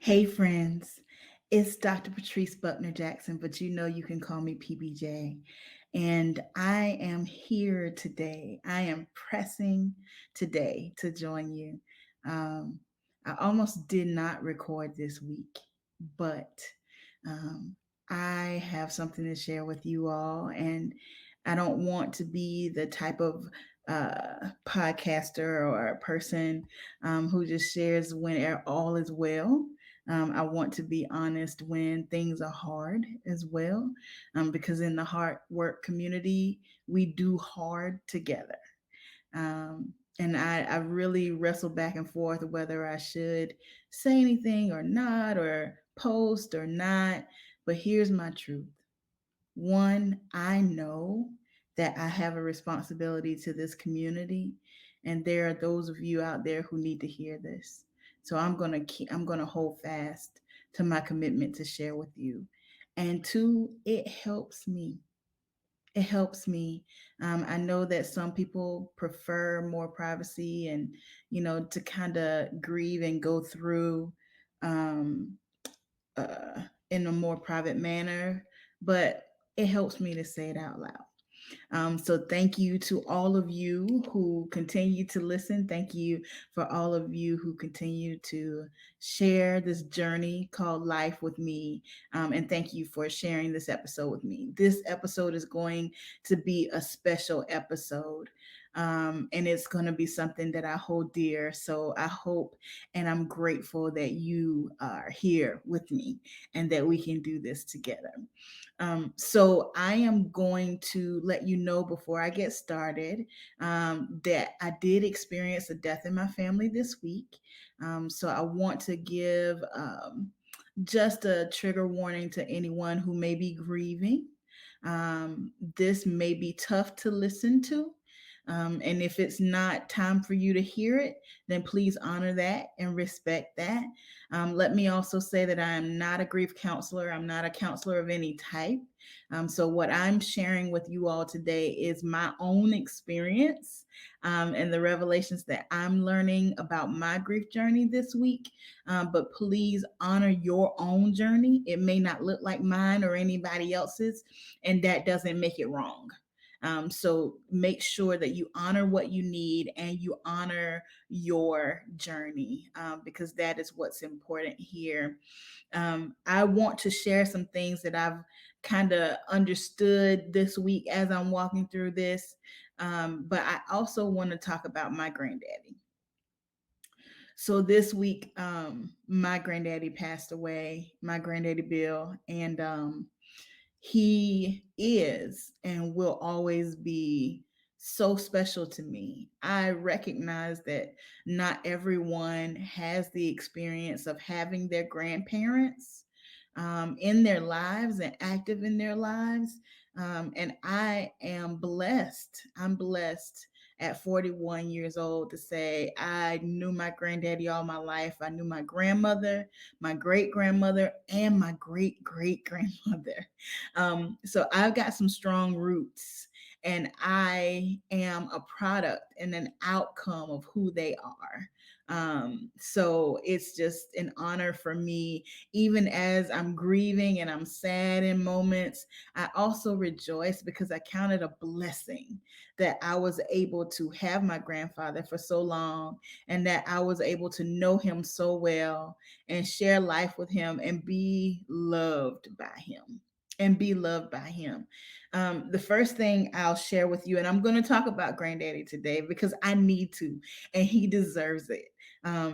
Hey friends, it's Dr. Patrice Buckner Jackson, but you can call me PBJ. And I am here today. I am pressing today to join you. Um, I almost did not record this week, but um, I have something to share with you all. And I don't want to be the type of podcaster or a person who just shares when all is well. I want to be honest when things are hard as well, because in the hard work community, we do hard together. And I really wrestle back and forth whether I should say anything or not, or post or not. But here's my truth. One, I know that I have a responsibility to this community, and there are those of you out there who need to hear this. So I'm gonna hold fast to my commitment to share with you. And two, it helps me. It helps me. I know that some people prefer more privacy and to kind of grieve and go through um, uh, in a more private manner, but it helps me to say it out loud. So thank you to all of you who continue to listen. Thank you for all of you who continue to share this journey called life with me. And thank you for sharing this episode with me. This episode is going to be a special episode. And it's going to be something that I hold dear. So I hope and I'm grateful that you are here with me and that we can do this together. So I am going to let you know before I get started that I did experience a death in my family this week. So I want to give just a trigger warning to anyone who may be grieving. This may be tough to listen to. And if it's not time for you to hear it, then please honor that and respect that. Let me also say that I am not a grief counselor. I'm not a counselor of any type. So, what I'm sharing with you all today is my own experience and the revelations that I'm learning about my grief journey this week. But please honor your own journey. It may not look like mine or anybody else's, and that doesn't make it wrong. So make sure that you honor what you need and you honor your journey, because that is what's important here. I want to share some things that I've kind of understood this week as I'm walking through this. But I also want to talk about my granddaddy. So this week, my granddaddy passed away, my granddaddy Bill, and he is and will always be so special to me. I recognize that not everyone has the experience of having their grandparents in their lives and active in their lives. And I am blessed. I'm blessed at 41 years old to say I knew my granddaddy all my life. I knew my grandmother, my great grandmother, and my great great grandmother. So I've got some strong roots, and I am a product and an outcome of who they are. So it's just an honor for me, even as I'm grieving and I'm sad in moments. I also rejoice because I count it a blessing that I was able to have my grandfather for so long and that I was able to know him so well and share life with him and be loved by him. And be loved by him. The first thing I'll share with you, and I'm going to talk about Granddaddy today because I need to, and he deserves it.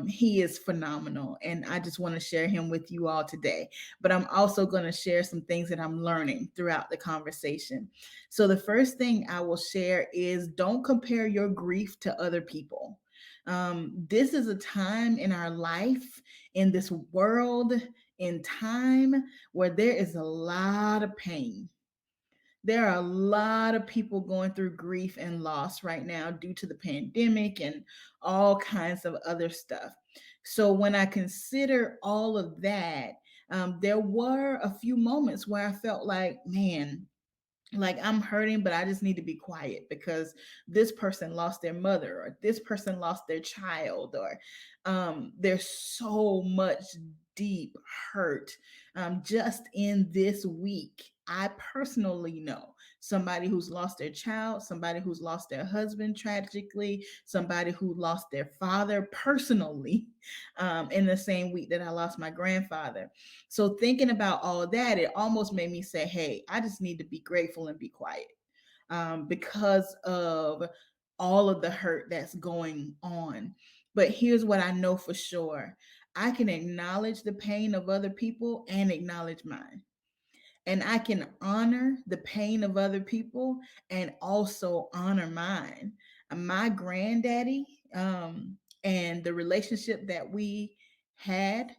He is phenomenal, and I just want to share him with you all today. But I'm also going to share some things that I'm learning throughout the conversation. So, the first thing I will share is don't compare your grief to other people. This is a time in our life, in this world, in time where there is a lot of pain. There are a lot of people going through grief and loss right now due to the pandemic and all kinds of other stuff. So when I consider all of that, there were a few moments where I felt like, man, like I'm hurting, but I just need to be quiet because this person lost their mother or this person lost their child, or there's so much deep hurt. Just in this week, I personally know somebody who's lost their child, somebody who's lost their husband tragically, somebody who lost their father personally, in the same week that I lost my grandfather. So thinking about all that, it almost made me say, hey, I just need to be grateful and be quiet, because of all of the hurt that's going on. But here's what I know for sure: I can acknowledge the pain of other people and acknowledge mine. And I can honor the pain of other people and also honor mine. My granddaddy, and the relationship that we had,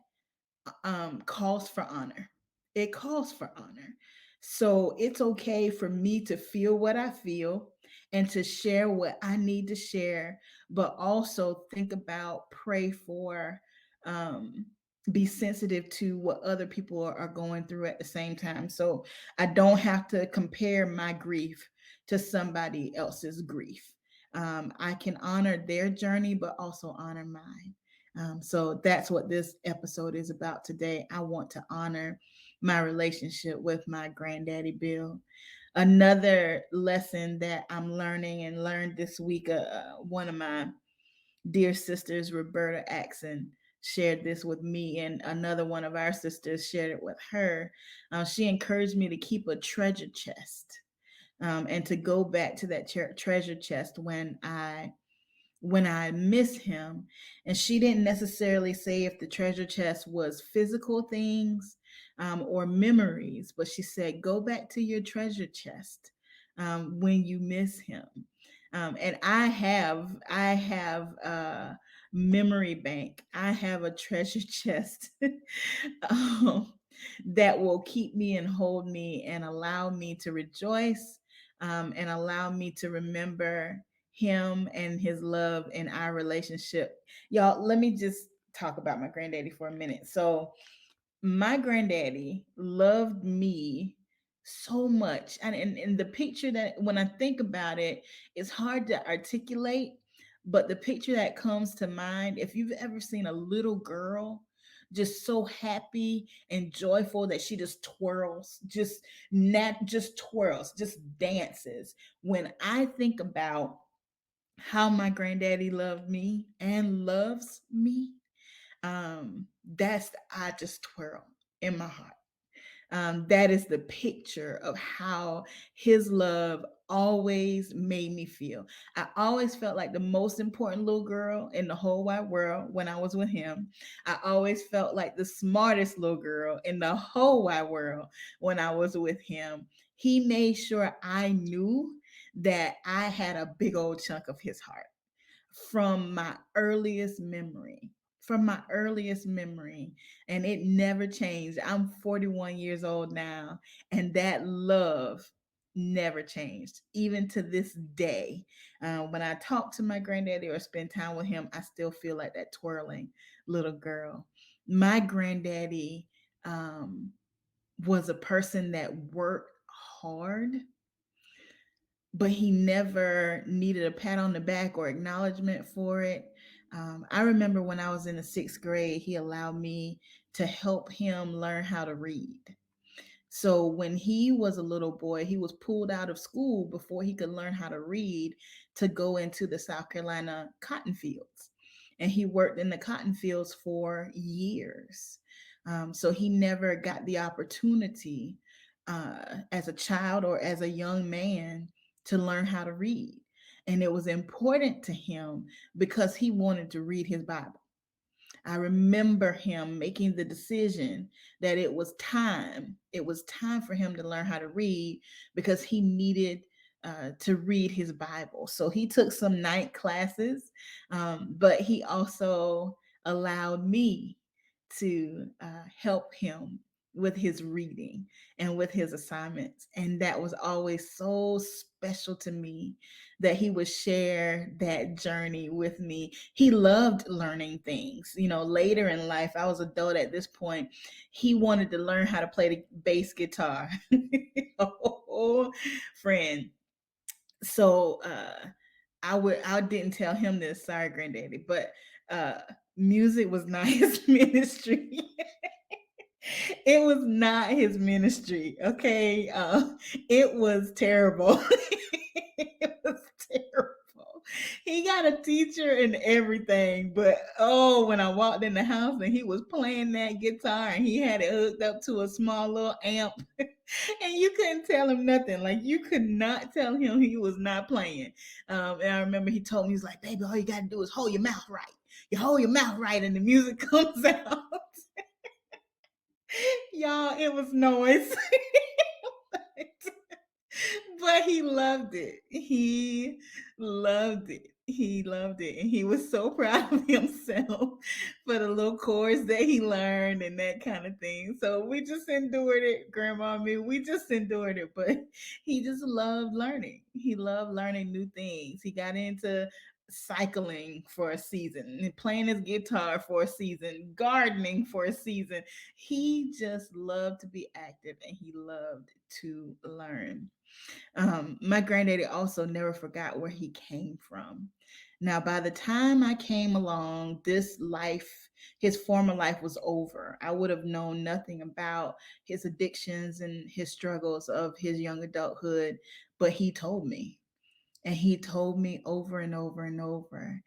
calls for honor. It calls for honor. So it's okay for me to feel what I feel and to share what I need to share, but also think about, pray for, um, be sensitive to what other people are going through at the same time. So I don't have to compare my grief to somebody else's grief. I can honor their journey, but also honor mine. So that's what this episode is about today. I want to honor my relationship with my granddaddy Bill. Another lesson that I'm learning and learned this week, one of my dear sisters, Roberta Axon, shared this with me, and another one of our sisters shared it with her. She encouraged me to keep a treasure chest, and to go back to that treasure chest when I miss him. And she didn't necessarily say if the treasure chest was physical things, or memories, but she said, go back to your treasure chest, when you miss him. And I have a memory bank. I have a treasure chest, um, that will keep me and hold me and allow me to rejoice, and allow me to remember him and his love in our relationship. Y'all, let me just talk about my granddaddy for a minute. So, my granddaddy loved me so much. And the picture that, when I think about it, it's hard to articulate, but the picture that comes to mind, if you've ever seen a little girl just so happy and joyful that she just twirls, just twirls, just dances. When I think about how my granddaddy loved me and loves me, that's, I just twirl in my heart. That is the picture of how his love always made me feel. I always felt like the most important little girl in the whole wide world when I was with him. I always felt like the smartest little girl in the whole wide world when I was with him. He made sure I knew that I had a big old chunk of his heart from my earliest memory. From my earliest memory. And it never changed. I'm 41 years old now, and that love never changed, even to this day. When I talk to my granddaddy or spend time with him, I still feel like that twirling little girl. My granddaddy, was a person that worked hard, but he never needed a pat on the back or acknowledgement for it. I remember when I was in the sixth grade, he allowed me to help him learn how to read. So when he was a little boy, he was pulled out of school before he could learn how to read to go into the South Carolina cotton fields. And he worked in the cotton fields for years. So he never got the opportunity, as a child or as a young man, to learn how to read. And it was important to him because he wanted to read his Bible. I remember him making the decision that it was time. It was time for him to learn how to read because he needed, to read his Bible. So he took some night classes, but he also allowed me to, help him with his reading and with his assignments. And that was always so special to me that he would share that journey with me. He loved learning things. Later in life, I was adult at this point. He wanted to learn how to play the bass guitar. Oh, friend. So I didn't tell him this. Sorry, granddaddy, but uh music was not his ministry. It was not his ministry, okay? It was terrible. It was terrible. He got a teacher and everything, but oh, when I walked in the house and he was playing that guitar and he had it hooked up to a small little amp, and you couldn't tell him nothing. Like you could not tell him he was not playing. And I remember he told me, he's like, "Baby, all you got to do is hold your mouth right. You hold your mouth right, and the music comes out." Y'all, it was noise. But he loved it. He loved it. He loved it. And he was so proud of himself for the little chords that he learned and that kind of thing. So we just endured it, Grandma. I mean, we just endured it. But he just loved learning. He loved learning new things. He got into cycling for a season, and playing his guitar for a season, gardening for a season. He just loved to be active and he loved to learn. My granddaddy also never forgot where he came from. Now, by the time I came along, this life, his former life was over. I would have known nothing about his addictions and his struggles of his young adulthood, but he told me. And he told me over and over and over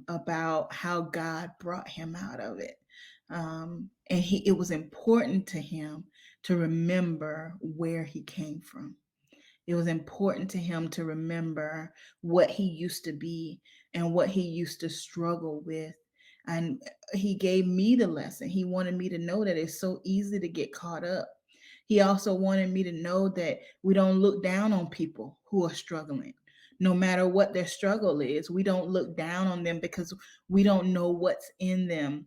about how God brought him out of it. And it was important to him to remember where he came from. It was important to him to remember what he used to be and what he used to struggle with. And he gave me the lesson. He wanted me to know that it's so easy to get caught up. He also wanted me to know that we don't look down on people who are struggling. No matter what their struggle is, we don't look down on them because we don't know what's in them.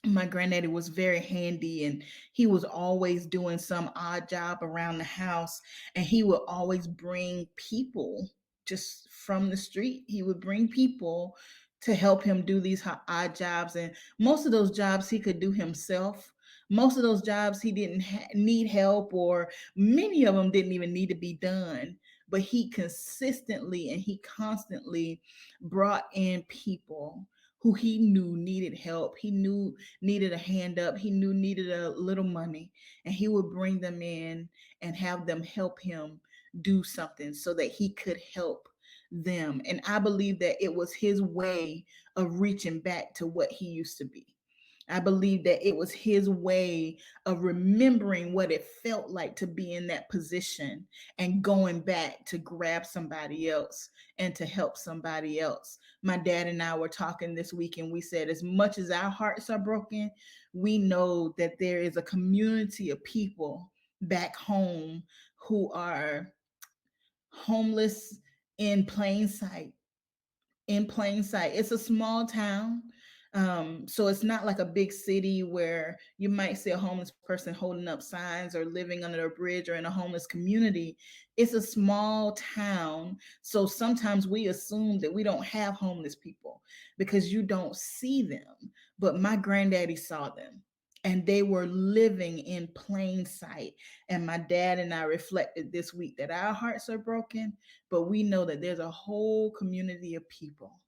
My granddaddy was very handy, and he was always doing some odd job around the house, and he would always bring people just from the street. He would bring people to help him do these odd jobs, and most of those jobs he could do himself. Most of those jobs he didn't need help, or many of them didn't even need to be done, but he consistently and he constantly brought in people who he knew needed help. He knew needed a hand up. He knew needed a little money, and he would bring them in and have them help him do something so that he could help them. And I believe that it was his way of reaching back to what he used to be. I believe that it was his way of remembering what it felt like to be in that position and going back to grab somebody else and to help somebody else. My dad and I were talking this week, and we said, as much as our hearts are broken, we know that there is a community of people back home who are homeless in plain sight. In plain sight. It's a small town. So it's not like a big city where you might see a homeless person holding up signs or living under a bridge or in a homeless community. It's a small town. So sometimes we assume that we don't have homeless people because you don't see them. But my granddaddy saw them, and they were living in plain sight. And my dad and I reflected this week that our hearts are broken, but we know that there's a whole community of people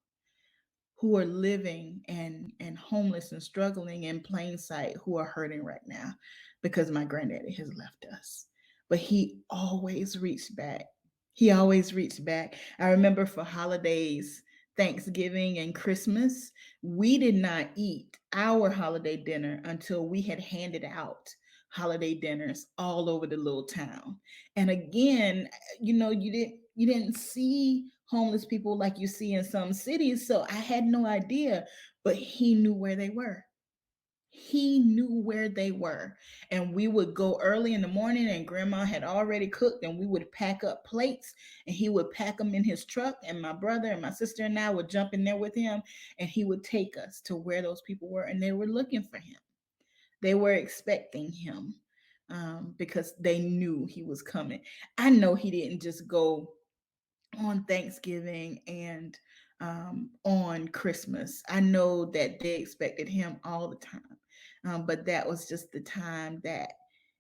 who are living and homeless and struggling in plain sight, who are hurting right now because my granddaddy has left us. But he always reached back. He always reached back. I remember for holidays, Thanksgiving and Christmas, we did not eat our holiday dinner until we had handed out holiday dinners all over the little town. And again, you didn't see homeless people like you see in some cities, so I had no idea, but he knew where they were. He knew where they were. And we would go early in the morning, and grandma had already cooked, and we would pack up plates, and he would pack them in his truck, and my brother and my sister and I would jump in there with him, and he would take us to where those people were, and they were looking for him. They were expecting him, because they knew he was coming. I know he didn't just go on Thanksgiving and on Christmas. I know that they expected him all the time, but that was just the time that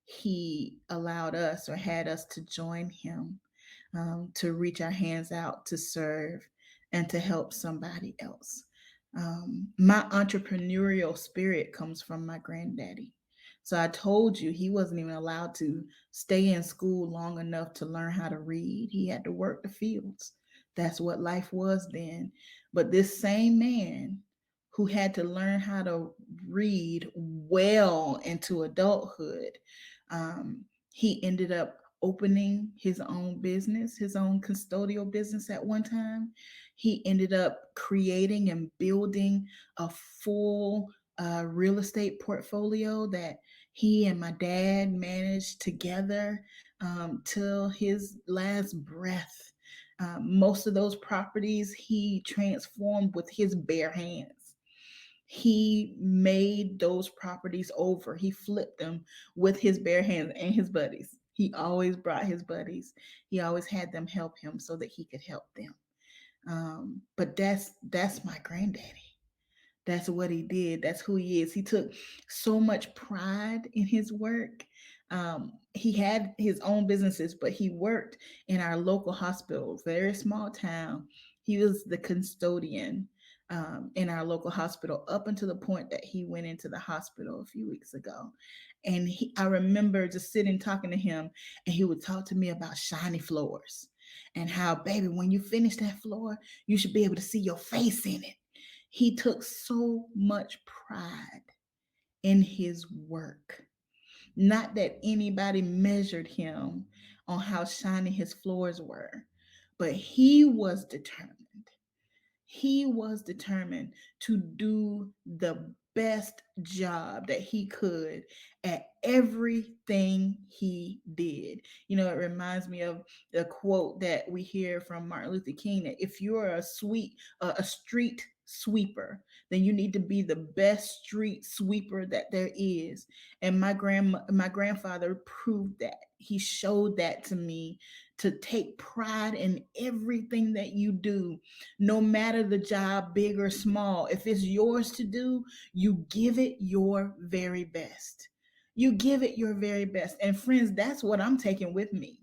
he allowed us or had us to join him, to reach our hands out to serve and to help somebody else. My entrepreneurial spirit comes from my granddaddy. So I told you he wasn't even allowed to stay in school long enough to learn how to read. He had to work the fields. That's what life was then. But this same man who had to learn how to read well into adulthood, he ended up opening his own business, his own custodial business at one time. He ended up creating and building a full real estate portfolio that he and my dad managed together till his last breath. Most of those properties he transformed with his bare hands. He made those properties over. He flipped them with his bare hands and his buddies. He always brought his buddies. He always had them help him so that he could help them. But that's my granddaddy. That's what he did. That's who he is. He took so much pride in his work. He had his own businesses, but he worked in our local hospital, very small town. He was the custodian in our local hospital up until the point that he went into the hospital a few weeks ago. And I remember just sitting talking to him, and he would talk to me about shiny floors and how, baby, when you finish that floor, you should be able to see your face in it. He took so much pride in his work. Not that anybody measured him on how shiny his floors were, but he was determined to do the best job that he could at everything he did. It reminds me of the quote that we hear from Martin Luther King, that if you're a street sweeper, then you need to be the best street sweeper that there is. And my grandfather proved that. He showed that to me, to take pride in everything that you do, no matter the job, big or small. If it's yours to do, you give it your very best. You give it your very best. And friends, that's what I'm taking with me.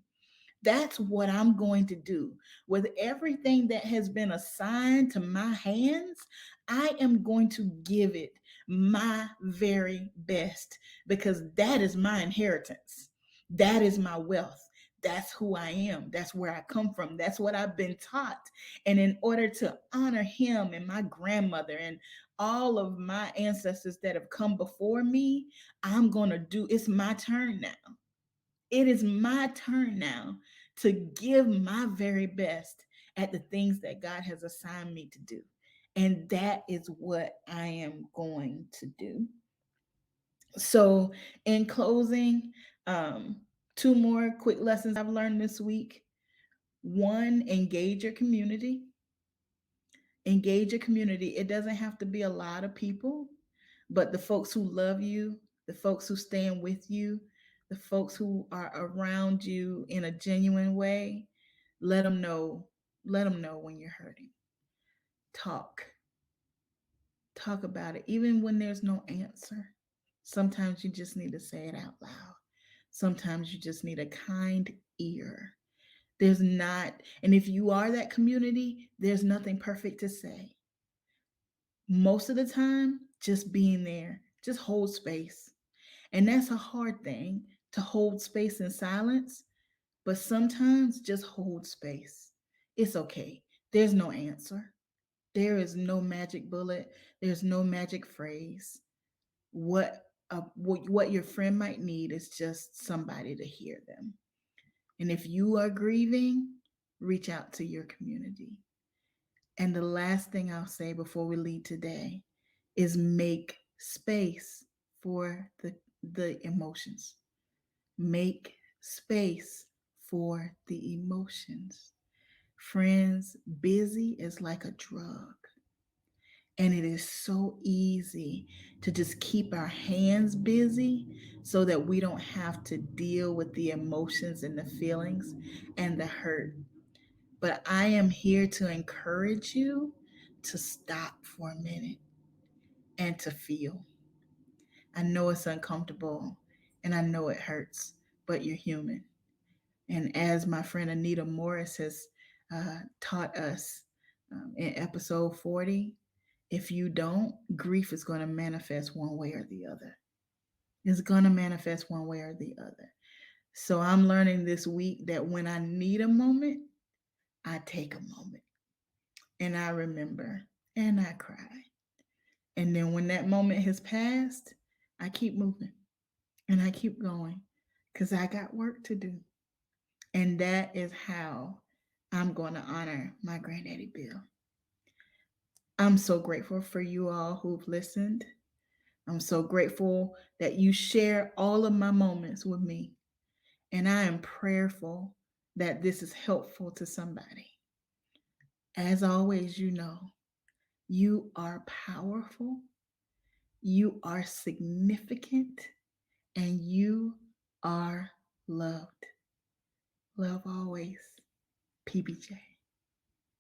That's what I'm going to do. With everything that has been assigned to my hands, I am going to give it my very best, because that is my inheritance. That is my wealth. That's who I am. That's where I come from. That's what I've been taught. And in order to honor him and my grandmother and all of my ancestors that have come before me, I'm going to do, it's my turn now. It is my turn now to give my very best at the things that God has assigned me to do. And that is what I am going to do. So, in closing, two more quick lessons I've learned this week. One, engage your community. Engage your community. It doesn't have to be a lot of people, but the folks who love you, the folks who stand with you, the folks who are around you in a genuine way, let them know. Let them know when you're hurting. Talk. Talk about it, even when there's no answer. Sometimes you just need to say it out loud. Sometimes you just need a kind ear. There's not, and if you are that community, there's nothing perfect to say. Most of the time, just being there, just hold space. And that's a hard thing, to hold space in silence, but sometimes just hold space. It's okay. There's no answer. There is no magic bullet. There's no magic phrase. What your friend might need is just somebody to hear them. And if you are grieving, reach out to your community. And the last thing I'll say before we leave today is make space for the emotions. Make space for the emotions. Friends, busy is like a drug. And it is so easy to just keep our hands busy so that we don't have to deal with the emotions and the feelings and the hurt. But I am here to encourage you to stop for a minute and to feel. I know it's uncomfortable and I know it hurts, but you're human. And as my friend Anita Morris has taught us in episode 40, if you don't, grief is going to manifest one way or the other. It's going to manifest one way or the other. So I'm learning this week that when I need a moment, I take a moment and I remember and I cry. And then when that moment has passed, I keep moving and I keep going because I got work to do. And that is how I'm going to honor my granddaddy Bill. I'm so grateful for you all who've listened. I'm so grateful that you share all of my moments with me. And I am prayerful that this is helpful to somebody. As always, you are powerful, you are significant, and you are loved. Love always, PBJ.